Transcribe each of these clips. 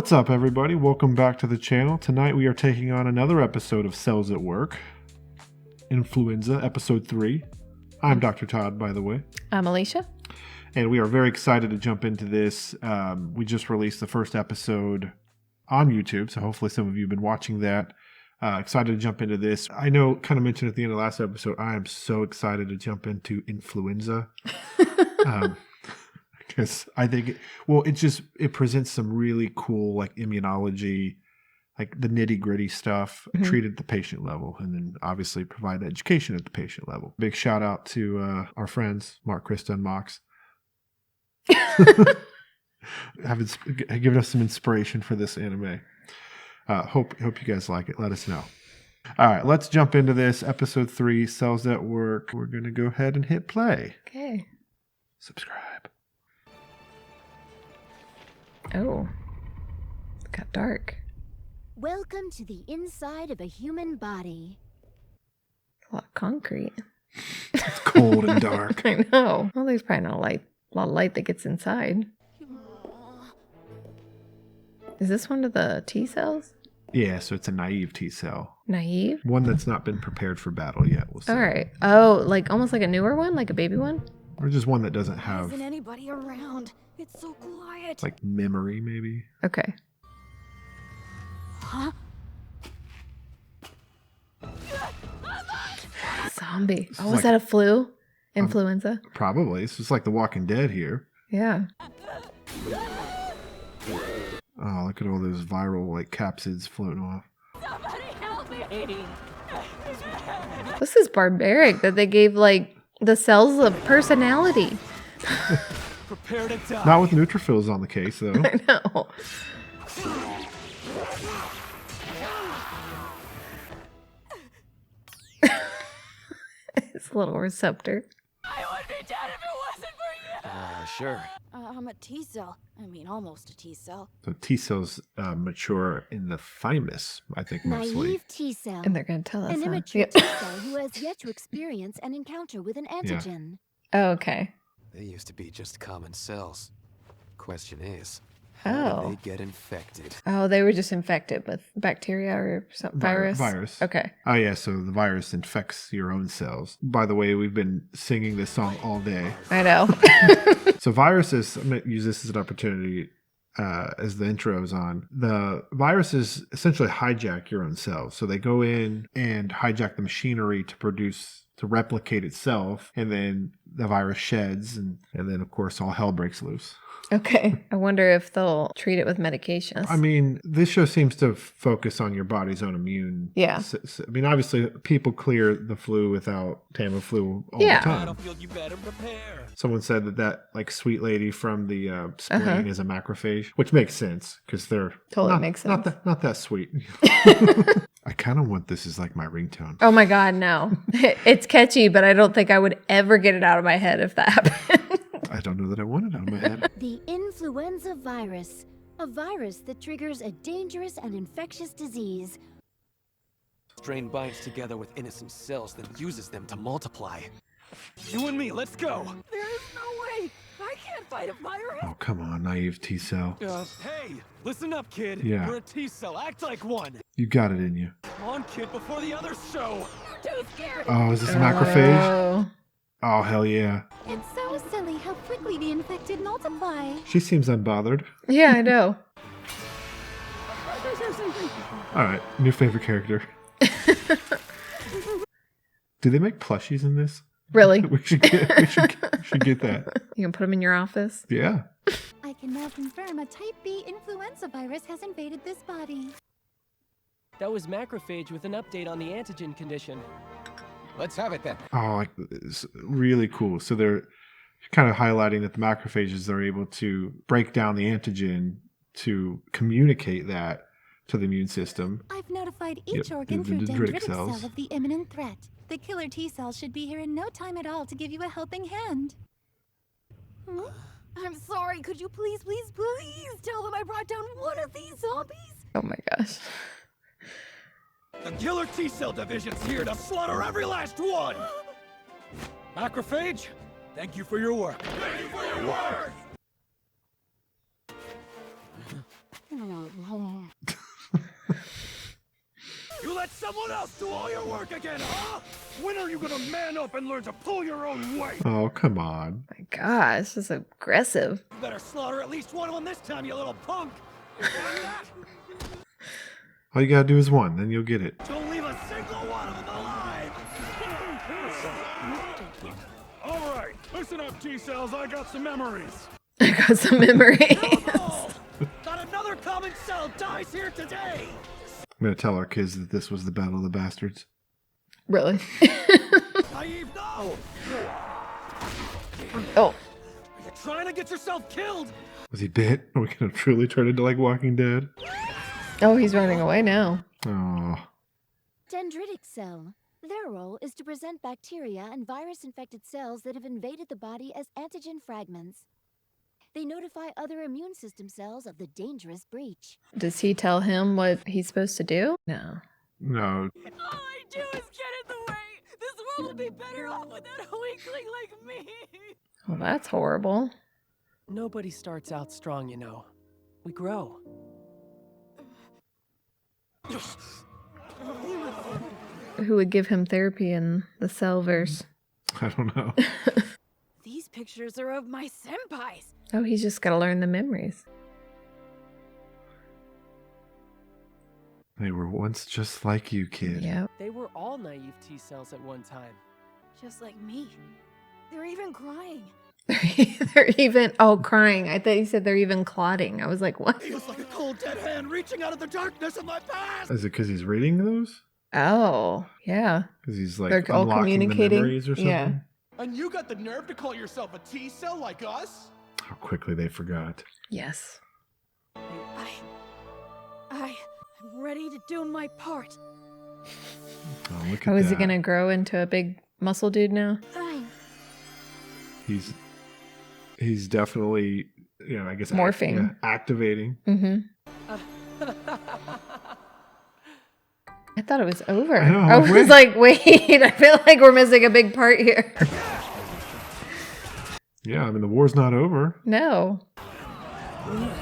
What's up, everybody? Welcome back to the channel. Tonight we are taking on another episode of Cells at Work. Influenza, episode 3. I'm Dr. Todd, by the way. I'm Allycia. And we are very excited to jump into this. We just released the first episode on YouTube, so hopefully some of you have been watching that. Excited to jump into this. I know, kind of mentioned at the end of the last episode, I am so excited to jump into influenza. Because I think, it presents some really cool, like, immunology, like the nitty-gritty stuff, treated at the patient level, and then obviously provide education at the patient level. Big shout out to our friends, Mark, Krista, and Mox. Have given us some inspiration for this anime. Hope you guys like it. Let us know. All right, let's jump into this. Episode 3, Cells at Work. We're going to go ahead and hit play. Okay. Subscribe. Oh, it got dark. Welcome to the inside of a human body. A lot of concrete. It's cold and dark. I know. Well, there's probably not a lot of light that gets inside. Is this one of the T cells? Yeah, so it's a naive T cell. Naive? One that's not been prepared for battle yet. We'll see. All right. Oh, like almost like a newer one, like a baby one? Or just one that doesn't have, Isn't anybody around? It's so quiet. like, memory, maybe. Okay. Huh? Zombie. Oh, like- is that a flu? Influenza? Probably. It's just like The Walking Dead here. Yeah. Oh, look at all those viral, like, capsids floating off. Somebody help me! This is barbaric that they gave, like, the cells a personality. Prepare to die. Not with neutrophils on the case, though. I know. It's a little receptor. I would be dead if it wasn't for you! Sure. I'm a T cell. I mean, almost a T cell. So T cells mature in the thymus, I think, mostly. Naive T cell. And they're going to tell us. An Huh? immature Yep. T cell who has yet to experience an encounter with an antigen. Oh, okay. They used to be just common cells. Question is, Oh. how did they get infected? Oh, they were just infected with bacteria or some virus? Virus. Okay. Oh, yeah, so the virus infects your own cells. By the way, we've been singing this song all day. I know. So viruses, I'm going to use this as an opportunity as the intro is on. The viruses essentially hijack your own cells. So they go in and hijack the machinery to replicate itself, and then the virus sheds, and then, of course, all hell breaks loose. Okay. I wonder if they'll treat it with medications. I mean, this show seems to focus on your body's own immune. Yeah. I mean, obviously, people clear the flu without Tamiflu all Yeah. the time. Battlefield, you better prepare. Someone said that like sweet lady from the spleen is a macrophage, which makes sense because they're Totally makes sense. Not that sweet. I kind of want this as like my ringtone. Oh my God, no. It's catchy, but I don't think I would ever get it out of my head if that happened. I don't know that I want it out of my head. The influenza virus. A virus that triggers a dangerous and infectious disease. Strain binds together with innocent cells, then uses them to multiply. You and me, let's go. There is no way! I can't fight a virus! Oh, come on, naive T cell. Hey, listen up, kid. Yeah. You're a T cell. Act like one. You got it in you. Come on, kid, before the others show. You're too scared! Oh, is this a macrophage? Oh. Oh, hell yeah. It's so silly how quickly the infected multiply. She seems unbothered. Yeah, I know. All right, new favorite character. Do they make plushies in this? Really? We should get that. You can put them in your office? Yeah. I can now confirm a type B influenza virus has invaded this body. That was Macrophage with an update on the antigen condition. Let's have it then. Oh, like, it's really cool. So they're kind of highlighting that the macrophages are able to break down the antigen to communicate that to the immune system. I've notified Yep, each organ the through dendritic dendritic cells. cell of the imminent threat. The killer T cells should be here in no time at all to give you a helping hand. Huh? I'm sorry, could you please tell them I brought down one of these zombies? Oh my gosh. The killer T cell division's here to slaughter every last one. Macrophage, thank you for your work. Thank you for your work. You let someone else do all your work again, huh? When are you gonna man up and learn to pull your own weight? Oh, come on. My gosh, this is aggressive. You better slaughter at least one of them this time, you little punk. You got that? All you gotta do is one, then you'll get it. Don't leave a single one of them alive. All right, listen up, T-cells. I got some memories. I got some memories. Not another common cell dies here today. I'm gonna tell our kids that this was the Battle of the Bastards. Really? Naïve, no! Oh. Are you trying to get yourself killed? Was he bit? Are we gonna truly turn into like Walking Dead? Oh, he's running away now. Oh. Dendritic cell. Their role is to present bacteria and virus-infected cells that have invaded the body as antigen fragments. They notify other immune system cells of the dangerous breach. Does he tell him what he's supposed to do? No. No. All I do is get in the way. This world will be better off without a weakling like me. Well, that's horrible. Nobody starts out strong, you know. We grow. Who would give him therapy in the Cellverse? I don't know. These pictures are of my senpais. Oh, he's just got to learn the memories. They were once just like you, kid. Yep. They were all naive T cells at one time. Just like me. They're even crying. They're even, crying. I thought you said they're even clotting. I was like, what? Feels like a cold dead hand reaching out of the darkness of my past. Is it because he's reading those? Oh, yeah. Because he's like They're all unlocking the communicating? memories or something? Yeah. And you got the nerve to call yourself a T-cell like us? How quickly they forgot. Yes. I'm ready to do my part. Oh, look at Oh, is he that. going to grow into a big muscle dude now? He's definitely, I guess Morphing. activating. Mm-hmm. I thought it was over. I know, I was wait. like, wait, I feel like we're missing a big part here. Yeah, I mean the war's not over. No. It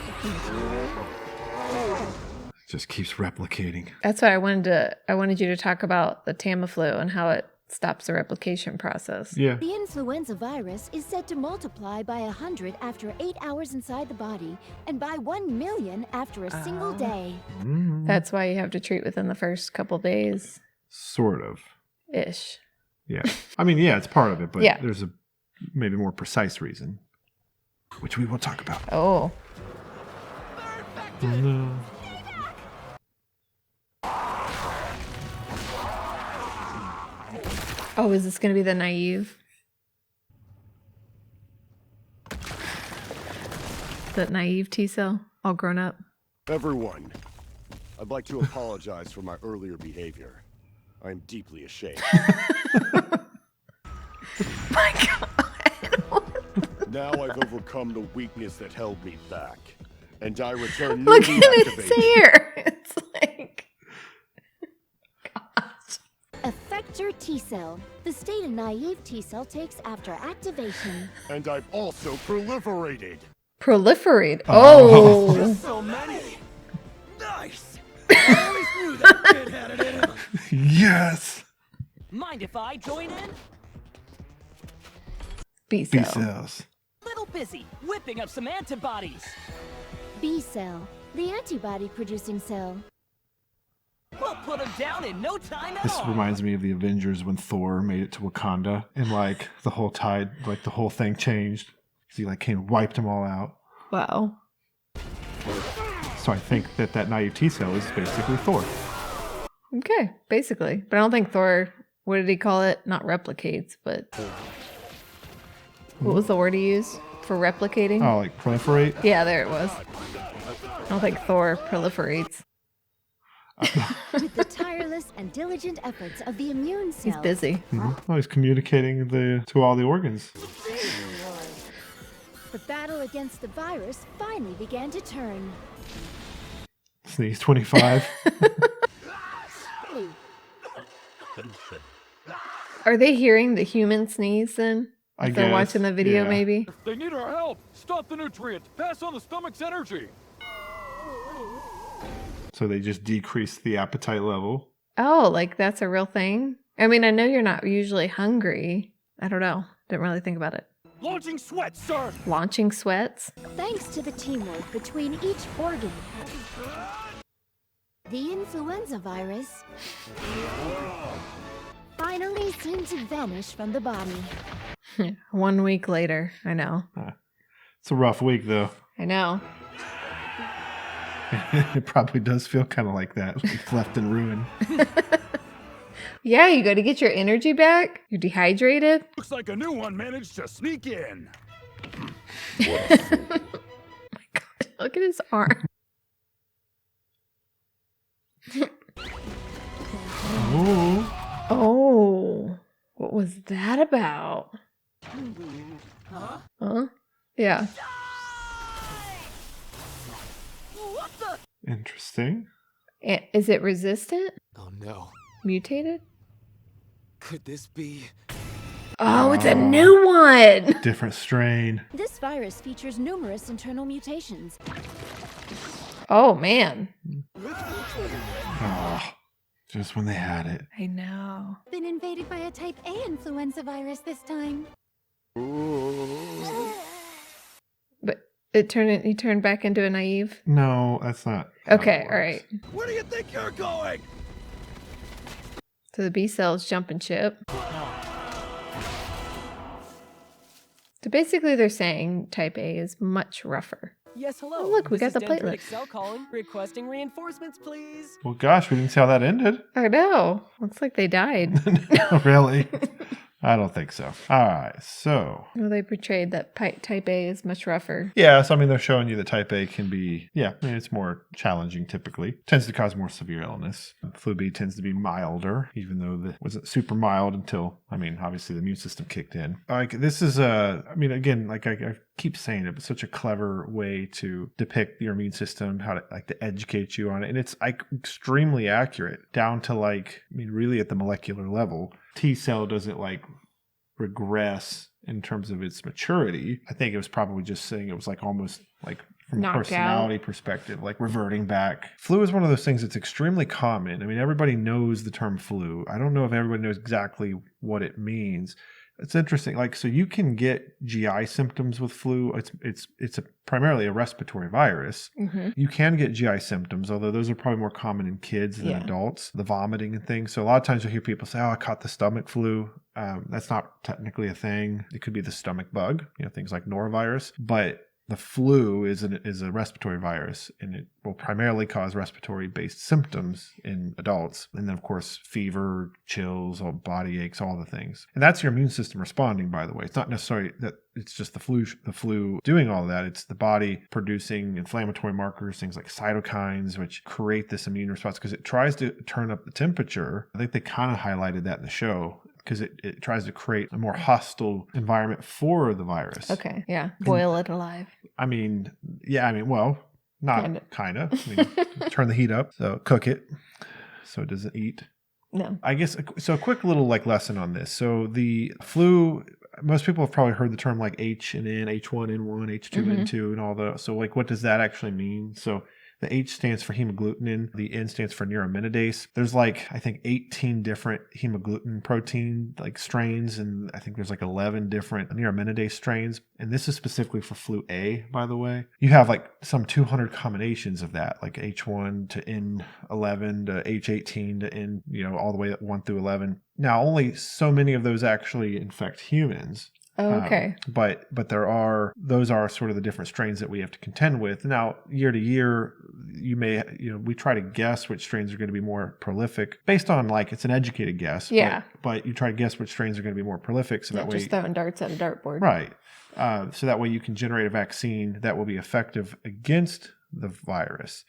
just keeps replicating. That's what I wanted you to talk about the Tamiflu and how it stops the replication process. Yeah. The influenza virus is said to multiply by 100 after 8 hours inside the body and by 1 million after a single day. Mm, That's why you have to treat within the first couple days sort of. ish. Yeah. I mean, yeah, it's part of it, but Yeah. there's a maybe more precise reason, which we will talk about. Oh. Oh, no. Oh, is this going to be the naive? That naive T cell, all grown up. Everyone, I'd like to apologize for my earlier behavior. I am deeply ashamed. My God. Now I've overcome the weakness that held me back, and I return Look newly at its activated. hair. It's like, gosh. Effector T cell. The state a naive T cell takes after activation. And I've also proliferated. Proliferate. Oh. Oh. So many. Nice. I always knew that kid had it in him. Yes. Mind if I join in? B B cell. cells. Little busy whipping up some antibodies. B cell. The antibody producing cell. We'll put them down in no time at This all. reminds me of the Avengers when Thor made it to Wakanda and like the whole tide, like the whole thing changed. He like came and wiped them all out. Wow. So I think that naive T cell is basically Thor. Okay, basically. But I don't think Thor, what did he call it? Not replicates, but what was the word he used for replicating? Oh, like proliferate? Yeah, there it was. I don't think Thor proliferates. With the tireless and diligent efforts of the immune He's cell. busy. Oh, he's communicating to all the organs. The battle against the virus finally began to turn. Sneeze 25. Are they hearing the human sneeze then? I If they're guess, watching the video, yeah. maybe? They need our help. Stop the nutrients. Pass on the stomach's energy. So they just decrease the appetite level. Oh, like that's a real thing? I mean, I know you're not usually hungry. I don't know. Didn't really think about it. Launching sweat, sir! Launching sweats? Thanks to the teamwork between each organ. The influenza virus finally seemed to vanish from the body. 1 week later. I know. It's a rough week, though. I know. It probably does feel kind of like that. Like left in ruin. Yeah, you got to get your energy back. You're dehydrated. Looks like a new one managed to sneak in. Oh my God. Look at his arm. Oh. Oh. What was that about? Huh? Yeah. Interesting. Is it resistant? Oh no. Mutated? Could this be? Oh, it's a new one. Different strain. This virus features numerous internal mutations. Oh, man. Oh, just when they had it. I know. Been invaded by a type A influenza virus this time. But he turned back into a naive? No, that's not. how Okay, it all right. Where do you think you're going? So the B cells jumping ship. So basically they're saying type A is much rougher. Yes, hello. Oh, look, we This got is the Dendritic platelet. Cell calling, requesting reinforcements, please. Well, gosh, we didn't see how that ended. I know. Looks like they died. No, really? I don't think so. All right, so. Well, they portrayed that type A is much rougher. Yeah, so I mean, they're showing you that type A can be, I mean, it's more challenging typically. Tends to cause more severe illness. Flu B tends to be milder, even though it wasn't super mild until, I mean, obviously the immune system kicked in. Like, this is I mean, again, like I keep saying it, but such a clever way to depict your immune system, how to, like, to educate you on it. And it's, like, extremely accurate down to, like, I mean, really at the molecular level. T cell doesn't, like, regress in terms of its maturity. I think it was probably just saying it was like almost like from a Knocked personality perspective, like reverting back. Flu is one of those things that's extremely common. I mean, everybody knows the term flu. I don't know if everybody knows exactly what it means. It's interesting. Like, so you can get GI symptoms with flu. It's primarily a respiratory virus. Mm-hmm. You can get GI symptoms, although those are probably more common in kids than adults, the vomiting and things. So a lot of times you'll hear people say, oh, I caught the stomach flu. That's not technically a thing. It could be the stomach bug, things like norovirus. But the flu is a respiratory virus, and it will primarily cause respiratory-based symptoms in adults. And then, of course, fever, chills, all body aches, all the things. And that's your immune system responding, by the way. It's not necessarily that it's just the flu doing all of that. It's the body producing inflammatory markers, things like cytokines, which create this immune response because it tries to turn up the temperature. I think they kind of highlighted that in the show, because it tries to create a more hostile environment for the virus. Okay, yeah. Boil it alive. I mean, well, not kind of. I mean, turn the heat up, so cook it so it doesn't eat. No. I guess, so a quick little like lesson on this. So the flu, most people have probably heard the term like H and N, H1N1, H2N2 and all the, so like what does that actually mean? So the H stands for hemagglutinin. The N stands for neuraminidase. There's like, I think 18 different hemagglutinin protein like strains. And I think there's like 11 different neuraminidase strains. And this is specifically for flu A, by the way. You have like some 200 combinations of that, like H1 to N11 to H18 to N, all the way up 1 through 11. Now, only so many of those actually infect humans. Oh, okay. But those are sort of the different strains that we have to contend with. Now, year to year, we try to guess which strains are going to be more prolific based on like, it's an educated guess. Yeah. But you try to guess which strains are going to be more prolific. So that way, just throwing darts at a dartboard. Right. So that way you can generate a vaccine that will be effective against the virus.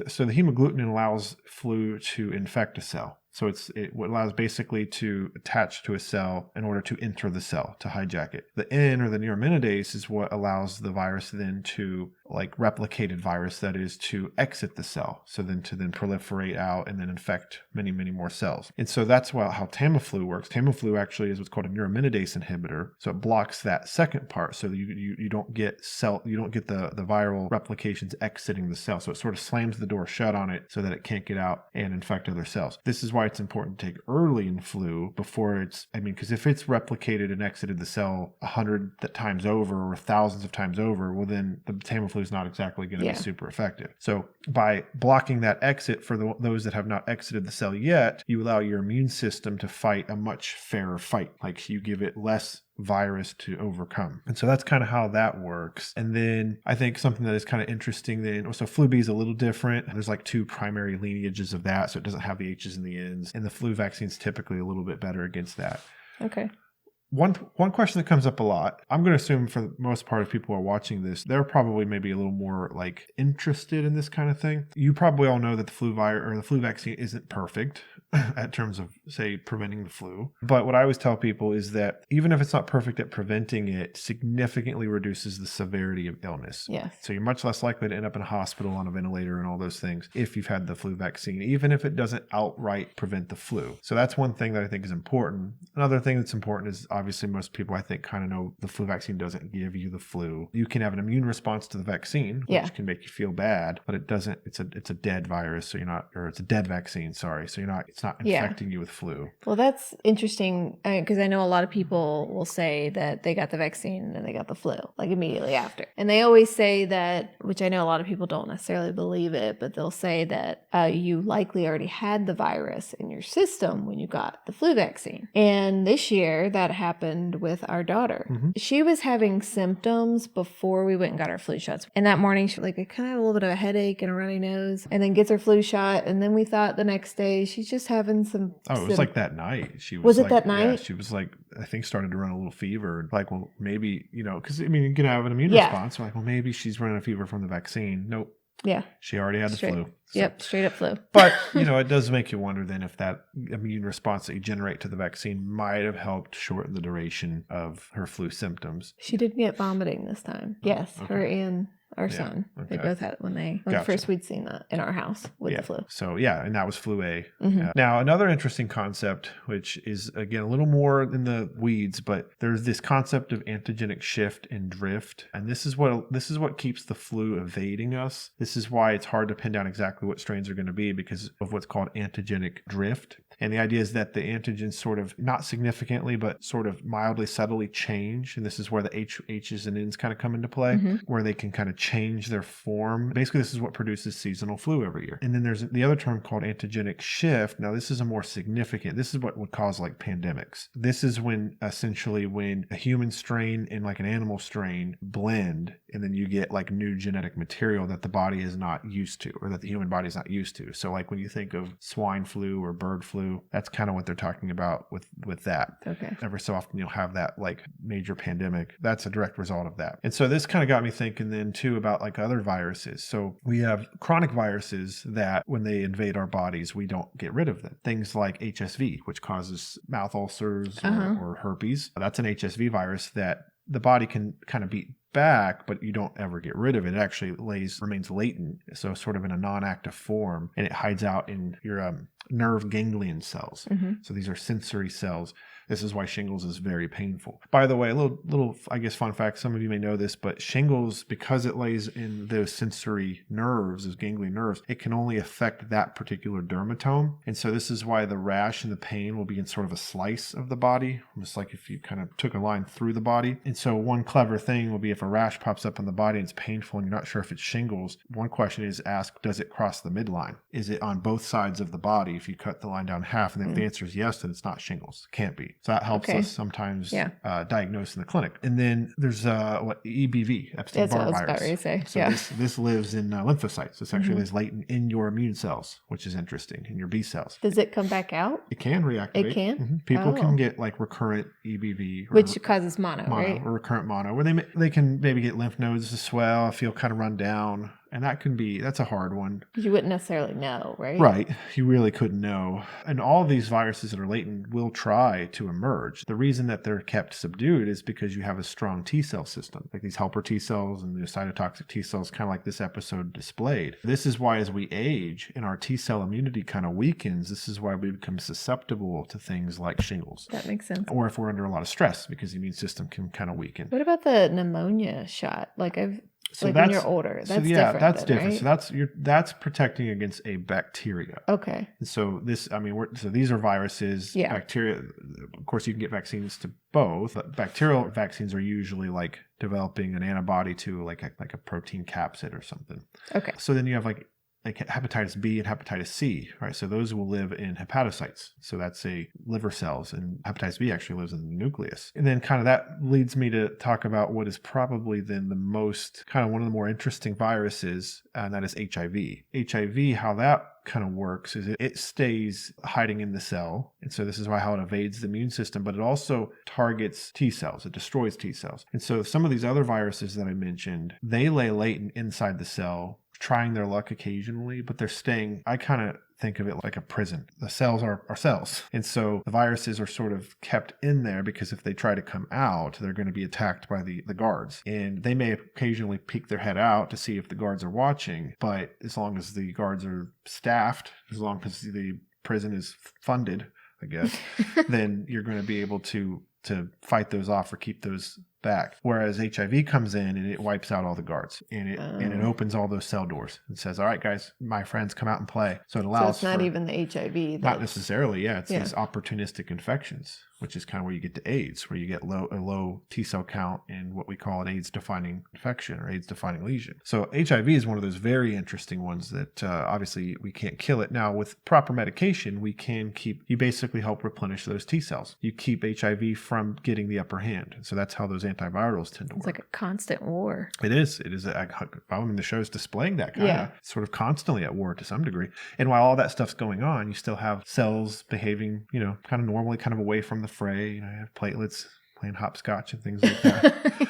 So the hemagglutinin allows flu to infect a cell. So it allows basically to attach to a cell in order to enter the cell, to hijack it. The N, or the neuraminidase, is what allows the virus then to like replicated virus that is to exit the cell. So then to then proliferate out and then infect many, many more cells. And so that's how Tamiflu works. Tamiflu actually is what's called a neuraminidase inhibitor. So it blocks that second part. So you don't get the viral replications exiting the cell. So it sort of slams the door shut on it so that it can't get out and infect other cells. This is why it's important to take early in flu before because if it's replicated and exited the cell 100 times over or thousands of times over, well then the Tamiflu is not exactly going to be super effective. So by blocking that exit for those that have not exited the cell yet, you allow your immune system to fight a much fairer fight. Like you give it less virus to overcome. And so that's kind of how that works. And then I think something that is kind of interesting then, so flu B is a little different. There's like 2 primary lineages of that. So it doesn't have the H's and the N's. And the flu vaccine is typically a little bit better against that. Okay. One question that comes up a lot, I'm going to assume for the most part of people who are watching this, they're probably maybe a little more like interested in this kind of thing. You probably all know that the flu vaccine isn't perfect at terms of, say, preventing the flu. But what I always tell people is that even if it's not perfect at preventing it, significantly reduces the severity of illness. Yes. So you're much less likely to end up in a hospital on a ventilator and all those things if you've had the flu vaccine, even if it doesn't outright prevent the flu. So that's one thing that I think is important. Another thing that's important is obviously most people I think kind of know the flu vaccine doesn't give you the flu. You can have an immune response to the vaccine, which can make you feel bad, but it doesn't, it's a dead virus. So it's a dead vaccine, sorry. So it's not infecting you with flu. Well, that's interesting because I know a lot of people will say that they got the vaccine and then they got the flu like immediately after. And they always say that, which I know a lot of people don't necessarily believe it, but they'll say that you likely already had the virus in your system when you got the flu vaccine. And this year that happened with our daughter. Mm-hmm. She was having symptoms before we went and got our flu shots. And that morning she kind of had a little bit of a headache and a runny nose and then gets her flu shot. And then we thought the next day she's just having some... Oh, it was like that night. She was it that night? Yeah, she was like, I think started to run a little fever. Like, well, maybe, because you can have an immune response. Like, well, maybe she's running a fever from the vaccine. Nope. Yeah. She already had the flu. So. Yep, straight up flu. But, it does make you wonder then if that immune response that you generate to the vaccine might have helped shorten the duration of her flu symptoms. She did get vomiting this time. Yes, her and our son. They both had it when first we'd seen that in our house with the flu. So, and that was flu A. Mm-hmm. Now, another interesting concept, which is, again, a little more in the weeds, but there's this concept of antigenic shift and drift. And this is what keeps the flu evading us. This is why it's hard to pin down exactly what strains are going to be because of what's called antigenic drift. And the idea is that the antigens sort of, not significantly, but sort of mildly, subtly change. And this is where the H's and N's kind of come into play, where they can kind of change their form. Basically, this is what produces seasonal flu every year. And then there's the other term called antigenic shift. Now, this is a more significant, this is what would cause like pandemics. This is when a human strain and like an animal strain blend, and then you get like new genetic material that the body is not used to, or that the human body is not used to. So like when you think of swine flu or bird flu, that's kind of what they're talking about with that. Okay. Every so often you'll have that like major pandemic. That's a direct result of that. And so this kind of got me thinking then too about like other viruses. So we have chronic viruses that when they invade our bodies, we don't get rid of them. Things like HSV, which causes mouth ulcers or herpes. That's an HSV virus that the body can kind of beat back, but you don't ever get rid of it. It actually remains latent, so sort of in a non-active form, and it hides out in your nerve ganglion cells. So these are sensory cells. This is why shingles is very painful. By the way, a little, I guess, fun fact, some of you may know this, but shingles, because it lays in those sensory nerves, those ganglion nerves, it can only affect that particular dermatome. And so this is why the rash and the pain will be in sort of a slice of the body, almost like if you kind of took a line through the body. And so one clever thing will be if a rash pops up on the body and it's painful and you're not sure if it's shingles, one question is asked, does it cross the midline? Is it on both sides of the body if you cut the line down half? And if the answer is yes, then it's not shingles. It can't be. So that helps us sometimes diagnose in the clinic. And then there's EBV, Epstein-Barr virus. That's what I was about to say. So this lives in lymphocytes. This actually lives latent in your immune cells, which is interesting, in your B cells. Does it come back out? It can reactivate. It can? People can get like recurrent EBV. Which causes mono, right? Or recurrent mono, where they can maybe get lymph nodes to swell, feel kind of run down. And that's a hard one. You wouldn't necessarily know, right? Right. You really couldn't know. And all of these viruses that are latent will try to emerge. The reason that they're kept subdued is because you have a strong T cell system, like these helper T cells and the cytotoxic T cells, kind of like this episode displayed. This is why as we age and our T cell immunity kind of weakens, this is why we become susceptible to things like shingles. That makes sense. Or if we're under a lot of stress, because the immune system can kind of weaken. What about the pneumonia shot? When you're older, that's different. That's then, different. Right? So that's protecting against a bacteria. Okay. And so these are viruses, bacteria. Of course, you can get vaccines to both. But bacterial vaccines are usually like developing an antibody to like a protein capsid or something. Okay. So then you have like hepatitis B and hepatitis C, right? So those will live in hepatocytes. So that's a liver cells, and hepatitis B actually lives in the nucleus. And then kind of that leads me to talk about what is probably then the most kind of one of the more interesting viruses, and that is HIV. HIV, how that kind of works is it stays hiding in the cell. And so this is how it evades the immune system, but it also targets T cells. It destroys T cells. And so some of these other viruses that I mentioned, they lay latent inside the cell, trying their luck occasionally, but they're staying. I kind of think of it like a prison. The cells are cells. And so the viruses are sort of kept in there because if they try to come out, they're going to be attacked by the guards. And they may occasionally peek their head out to see if the guards are watching. But as long as the guards are staffed, as long as the prison is funded, I guess, then you're going to be able to fight those off or keep those back. Whereas HIV comes in and it wipes out all the guards and it opens all those cell doors and says, all right, guys, my friends, come out and play. So it allows So it's not even the HIV. Not necessarily. Yeah. It's these opportunistic infections, which is kind of where you get to AIDS, where you get a low T cell count and what we call an AIDS defining infection or AIDS defining lesion. So HIV is one of those very interesting ones that obviously we can't kill it. Now with proper medication, you basically help replenish those T cells. You keep HIV from getting the upper hand. So that's how those antivirals tend to work. It's like a constant war. It is. The show is displaying that kind of sort of constantly at war to some degree. And while all that stuff's going on, you still have cells behaving, kind of normally, kind of away from the fray. You have platelets playing hopscotch and things like that.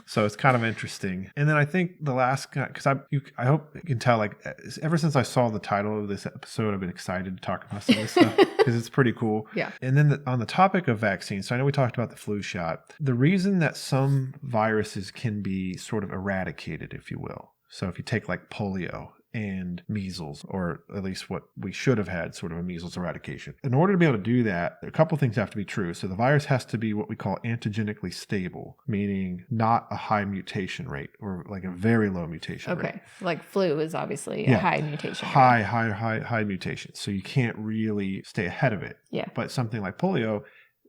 So it's kind of interesting. And then I think the last, because I hope you can tell, like, ever since I saw the title of this episode, I've been excited to talk about some of this stuff because it's pretty cool. Yeah. And then on the topic of vaccines, so I know we talked about the flu shot. The reason that some viruses can be sort of eradicated, if you will. So if you take like polio and measles, or at least what we should have had, sort of a measles eradication. In order to be able to do that, a couple things have to be true. So the virus has to be what we call antigenically stable, meaning not a high mutation rate or like a very low mutation rate. Okay. Like flu is obviously a high mutation rate. High mutation. So you can't really stay ahead of it. Yeah. But something like polio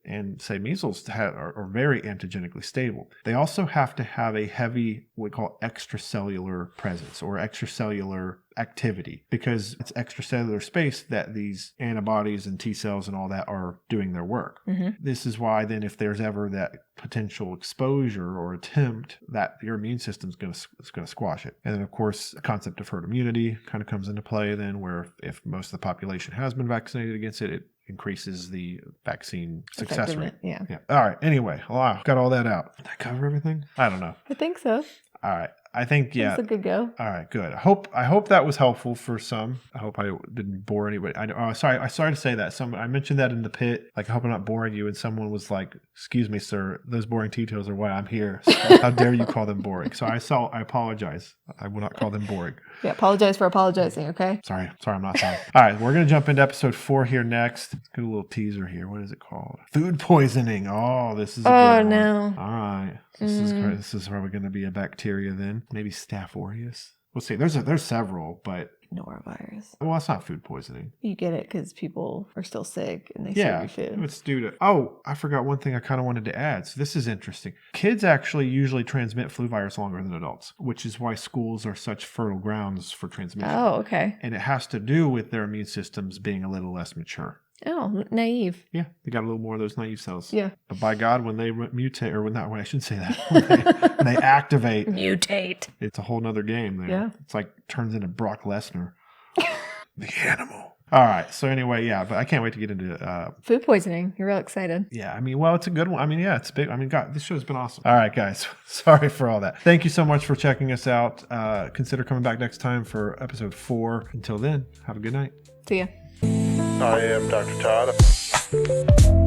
and say measles are very antigenically stable. They also have to have a heavy, what we call extracellular presence or extracellular activity, because it's extracellular space that these antibodies and T cells and all that are doing their work. Mm-hmm. This is why then if there's ever that potential exposure or attempt, that your immune system is going to squash it. And then of course the concept of herd immunity kind of comes into play then, where if most of the population has been vaccinated against it, it increases the vaccine success rate. Yeah. All right. Anyway, wow, got all that out. Did I cover everything? I don't know. I think so. All right. I think, That's a good go. All right, good. I hope that was helpful for some. I hope I didn't bore anybody. Sorry to say that. I mentioned that in the pit. Like, I hope I'm not boring you. And someone was like, "Excuse me, sir. Those boring details are why I'm here. So how dare you call them boring?" So I apologize. I will not call them boring. Yeah, apologize for apologizing. Okay. Sorry, I'm not sorry. All right, we're gonna jump into episode 4 here next. Let's get a little teaser here. What is it called? Food poisoning. Oh, this is a good one. No. All right. This is probably going to be a bacteria then. Maybe Staph aureus. We'll see. There's several, but norovirus. Well, it's not food poisoning. You get it because people are still sick and they serve you food. It's due to. Oh, I forgot one thing I kind of wanted to add. So this is interesting. Kids actually usually transmit flu virus longer than adults, which is why schools are such fertile grounds for transmission. Oh, okay. And it has to do with their immune systems being a little less mature. Oh, naive. Yeah, they got a little more of those naive cells. Yeah. But by God, when they mutate, or I shouldn't say that, when they activate. Mutate. It's a whole nother game there. Yeah. It's like turns into Brock Lesnar. The animal. All right. So anyway, yeah, but I can't wait to get into Food poisoning. You're real excited. yeah, I mean, well, it's a good one. I mean, yeah, it's big. I mean, God, this show's been awesome. All right, guys. Sorry for all that. Thank you so much for checking us out. Consider coming back next time for episode 4. Until then, have a good night. See ya. I am Dr. Todd.